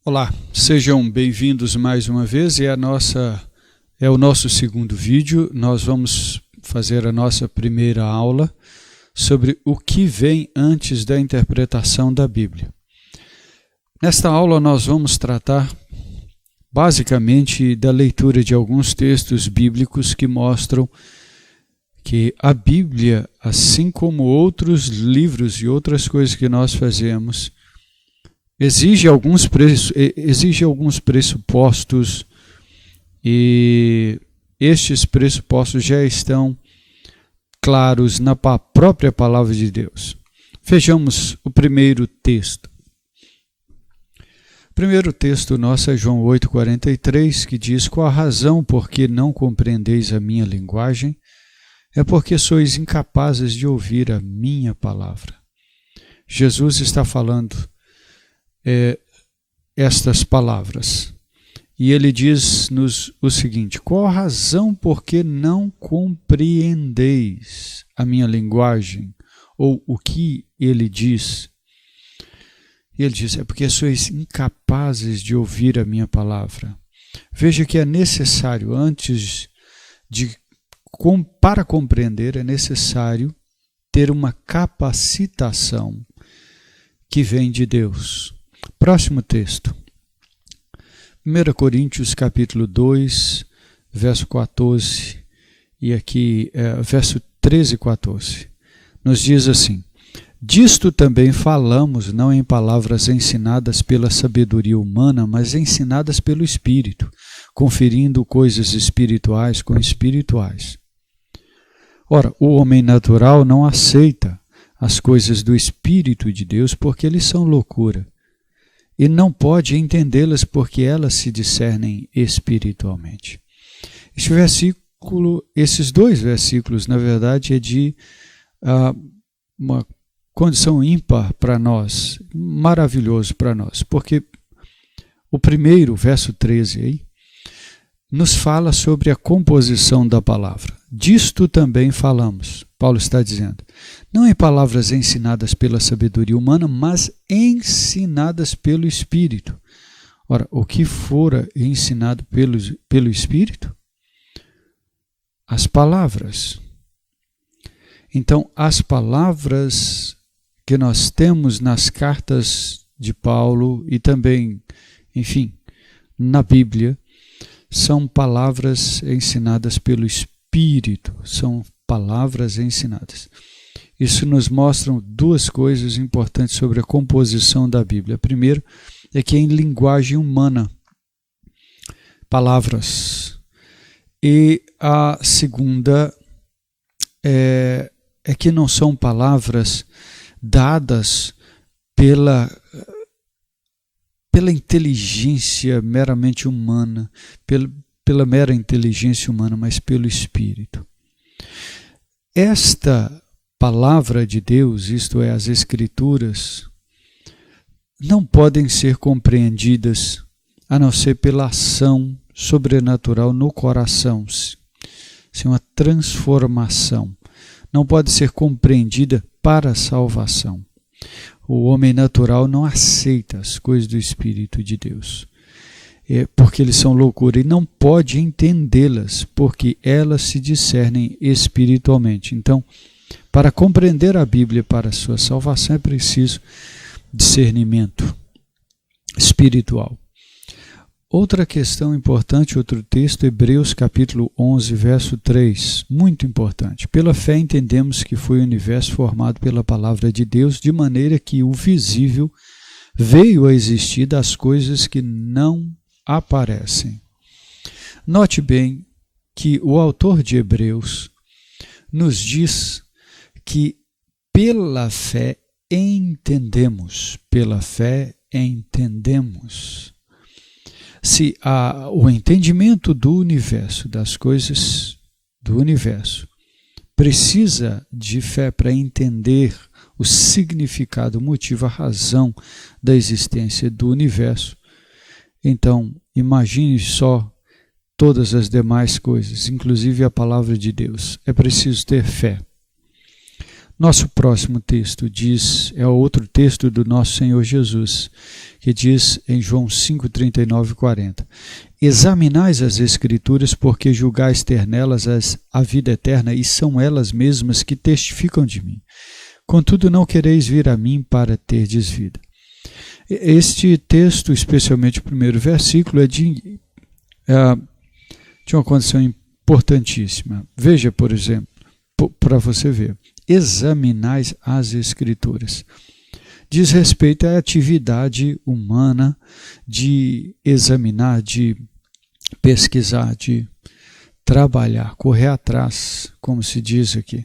Olá, sejam bem-vindos mais uma vez. É o nosso segundo vídeo. Nós vamos fazer a nossa primeira aula sobre o que vem antes da interpretação da Bíblia. Nesta aula nós vamos tratar basicamente da leitura de alguns textos bíblicos que mostram que a Bíblia, assim como outros livros e outras coisas que nós fazemos, exige alguns pressupostos, e estes pressupostos já estão claros na própria palavra de Deus. Vejamos o primeiro texto. O primeiro texto nosso é João 8,43, que diz: "Qual a razão por que não compreendeis a minha linguagem? É porque sois incapazes de ouvir a minha palavra." Jesus está falando estas palavras. E ele diz-nos o seguinte: qual a razão por que não compreendeis a minha linguagem? Ou o que ele diz? E ele diz: é porque sois incapazes de ouvir a minha palavra. Veja que é necessário, para compreender, é necessário ter uma capacitação que vem de Deus. Próximo texto, 1 Coríntios capítulo 2, verso 14, e aqui verso 13 e 14, nos diz assim: "Disto também falamos, não em palavras ensinadas pela sabedoria humana, mas ensinadas pelo Espírito, conferindo coisas espirituais com espirituais." Ora, o homem natural não aceita as coisas do Espírito de Deus porque eles são loucura, e não pode entendê-las porque elas se discernem espiritualmente. Esses dois versículos, na verdade, é de uma condição ímpar para nós, maravilhoso para nós, porque o primeiro, verso 13, aí, nos fala sobre a composição da palavra. Disto também falamos, Paulo está dizendo, não em palavras ensinadas pela sabedoria humana, mas ensinadas pelo Espírito. Ora, o que fora ensinado pelo Espírito? As palavras. Então, as palavras que nós temos nas cartas de Paulo e também, enfim, na Bíblia, são palavras ensinadas pelo Espírito, são palavras ensinadas. Isso nos mostra duas coisas importantes sobre a composição da Bíblia. A primeira é que é em linguagem humana, palavras. E a segunda é que não são palavras dadas pela inteligência meramente humana, pela mera inteligência humana, mas pelo Espírito. Esta palavra de Deus, isto é, as Escrituras, não podem ser compreendidas a não ser pela ação sobrenatural no coração, sem uma transformação. Não pode ser compreendida para a salvação. O homem natural não aceita as coisas do Espírito de Deus, porque eles são loucura, e não pode entendê-las, porque elas se discernem espiritualmente. Então, para compreender a Bíblia para a sua salvação, é preciso discernimento espiritual. Outra questão importante, outro texto, Hebreus capítulo 11, verso 3, muito importante. "Pela fé entendemos que foi o universo formado pela palavra de Deus, de maneira que o visível veio a existir das coisas que não aparecem." Note bem que o autor de Hebreus nos diz que pela fé entendemos, Se o entendimento do universo, das coisas do universo, precisa de fé para entender o significado, o motivo, a razão da existência do universo, então imagine só todas as demais coisas, inclusive a palavra de Deus. É preciso ter fé. Nosso próximo texto é outro texto do nosso Senhor Jesus, que diz em João 5, 39 e 40. Examinais as Escrituras, porque julgais ter nelas a vida eterna, e são elas mesmas que testificam de mim. Contudo, não quereis vir a mim para terdes vida. Este texto, especialmente o primeiro versículo, é de uma condição importantíssima. Veja, por exemplo, para você ver, examinais as Escrituras. Diz respeito à atividade humana de examinar, de pesquisar, de trabalhar, correr atrás, como se diz aqui.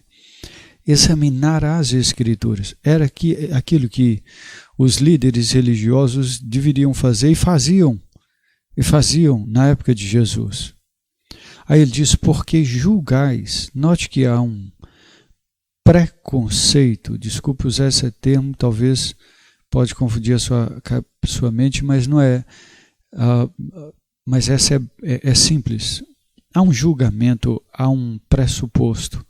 Examinar as Escrituras. Era aquilo que os líderes religiosos deveriam fazer e faziam na época de Jesus. Aí ele diz, porque julgais. Note que há um preconceito, desculpe usar esse termo, talvez pode confundir a sua mente, mas não é. Mas essa é simples. Há um julgamento, há um pressuposto.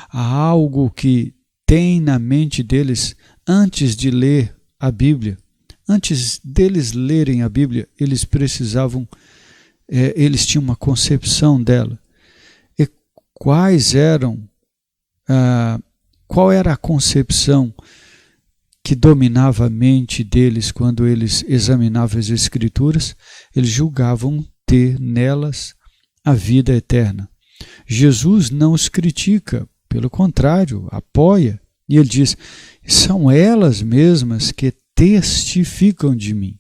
Há algo que tem na mente deles antes de ler a Bíblia. Antes deles lerem a Bíblia, eles precisavam, eles tinham uma concepção dela. E qual era a concepção que dominava a mente deles quando eles examinavam as Escrituras? Eles julgavam ter nelas a vida eterna. Jesus não os critica, pelo contrário, apoia. E ele diz, são elas mesmas que testificam de mim.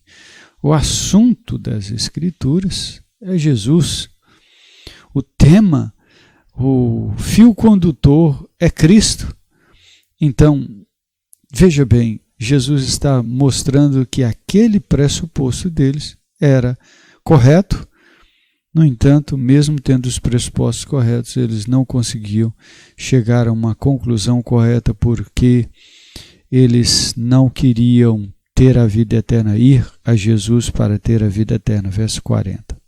O assunto das Escrituras é Jesus. O tema, o fio condutor é Cristo. Então, veja bem, Jesus está mostrando que aquele pressuposto deles era correto. No entanto, mesmo tendo os pressupostos corretos, eles não conseguiam chegar a uma conclusão correta porque eles não queriam ter a vida eterna, ir a Jesus para ter a vida eterna. Verso 40.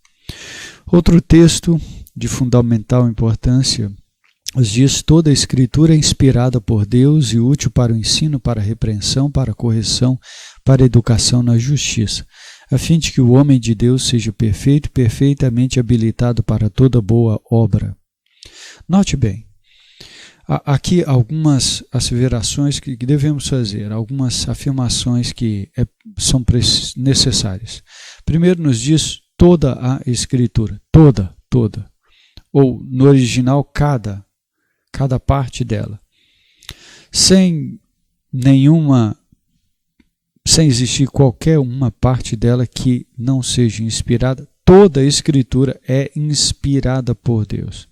Outro texto de fundamental importância nos diz: toda a Escritura é inspirada por Deus e útil para o ensino, para a repreensão, para a correção, para a educação na justiça, a fim de que o homem de Deus seja perfeito, perfeitamente habilitado para toda boa obra. Note bem, aqui algumas asseverações que devemos fazer, algumas afirmações que são necessárias. Primeiro nos diz toda a Escritura, toda, ou no original cada parte dela, sem existir qualquer uma parte dela que não seja inspirada. Toda a Escritura é inspirada por Deus.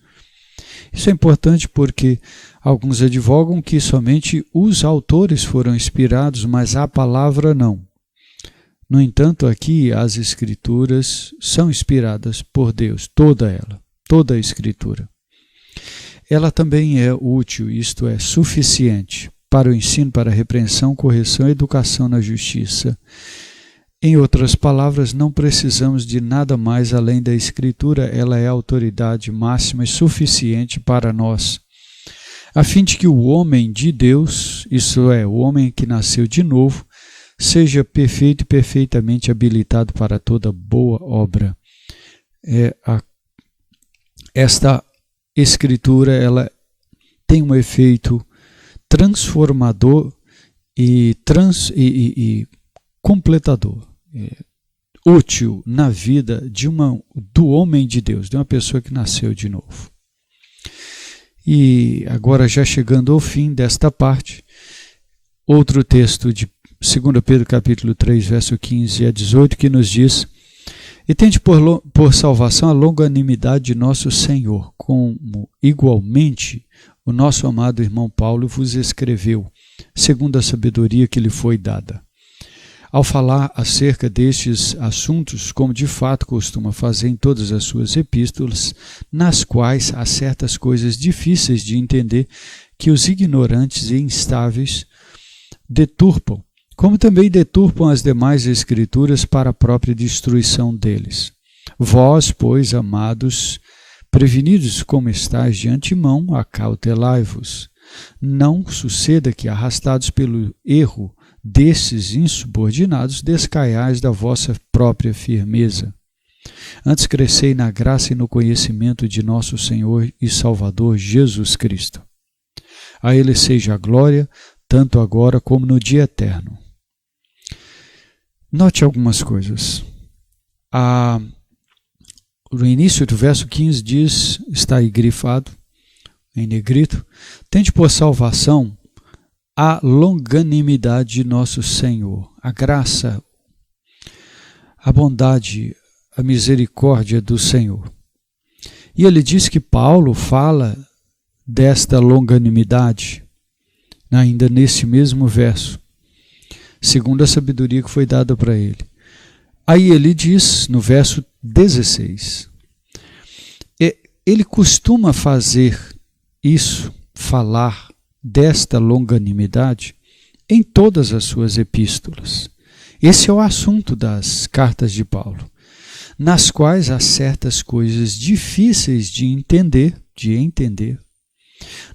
Isso é importante porque alguns advogam que somente os autores foram inspirados, mas a palavra não. No entanto, aqui as Escrituras são inspiradas por Deus, toda a Escritura. Ela também é útil, isto é, suficiente para o ensino, para a repreensão, correção e educação na justiça. Em outras palavras, não precisamos de nada mais além da Escritura, ela é a autoridade máxima e suficiente para nós, a fim de que o homem de Deus, isto é, o homem que nasceu de novo, seja perfeito e perfeitamente habilitado para toda boa obra. Esta Escritura, ela tem um efeito transformador e completador, útil na vida do homem de Deus, de uma pessoa que nasceu de novo. E agora, já chegando ao fim desta parte, outro texto de 2 Pedro capítulo 3, verso 15 a 18, que nos diz: e tende por salvação a longanimidade de nosso Senhor, como igualmente o nosso amado irmão Paulo vos escreveu, segundo a sabedoria que lhe foi dada. Ao falar acerca destes assuntos, como de fato costuma fazer em todas as suas epístolas, nas quais há certas coisas difíceis de entender que os ignorantes e instáveis deturpam, como também deturpam as demais Escrituras para a própria destruição deles. Vós, pois, amados, prevenidos como estáis de antemão, acautelai-vos. Não suceda que, arrastados pelo erro desses insubordinados, descaiais da vossa própria firmeza. Antes crescei na graça e no conhecimento de nosso Senhor e Salvador Jesus Cristo. A Ele seja a glória, tanto agora como no dia eterno. Note algumas coisas. No início do verso 15 diz, está aí grifado, em negrito, tende por salvação a longanimidade de nosso Senhor, a graça, a bondade, a misericórdia do Senhor. E ele diz que Paulo fala desta longanimidade, ainda nesse mesmo verso, segundo a sabedoria que foi dada para ele. Aí ele diz, no verso 16, ele costuma fazer isso, falar desta longanimidade em todas as suas epístolas. Esse é o assunto das cartas de Paulo, nas quais há certas coisas difíceis de entender.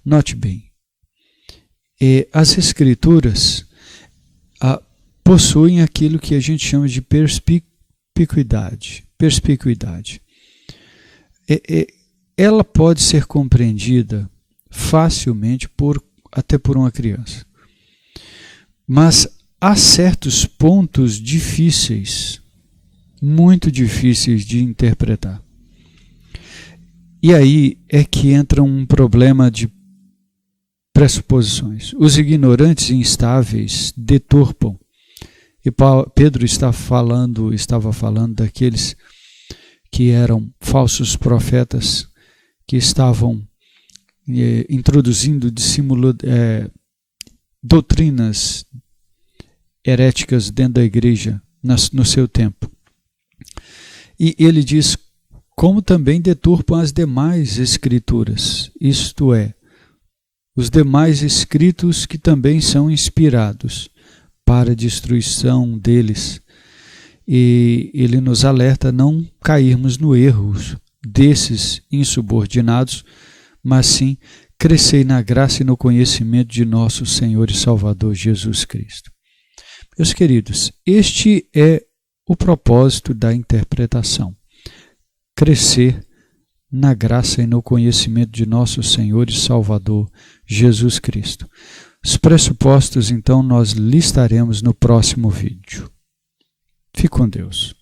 Note bem, as Escrituras possuem aquilo que a gente chama de perspicuidade. Ela pode ser compreendida facilmente até por uma criança. Mas há certos pontos difíceis, muito difíceis de interpretar. E aí é que entra um problema de pressuposições. Os ignorantes e instáveis deturpam. E Pedro estava falando daqueles que eram falsos profetas, que estavam introduzindo doutrinas heréticas dentro da igreja no seu tempo. E ele diz, como também deturpam as demais escrituras, isto é, os demais escritos que também são inspirados para a destruição deles. E ele nos alerta a não cairmos no erro desses insubordinados, mas sim crescei na graça e no conhecimento de nosso Senhor e Salvador Jesus Cristo. Meus queridos, este é o propósito da interpretação. Crescer na graça e no conhecimento de nosso Senhor e Salvador Jesus Cristo. Os pressupostos, então, nós listaremos no próximo vídeo. Fique com Deus.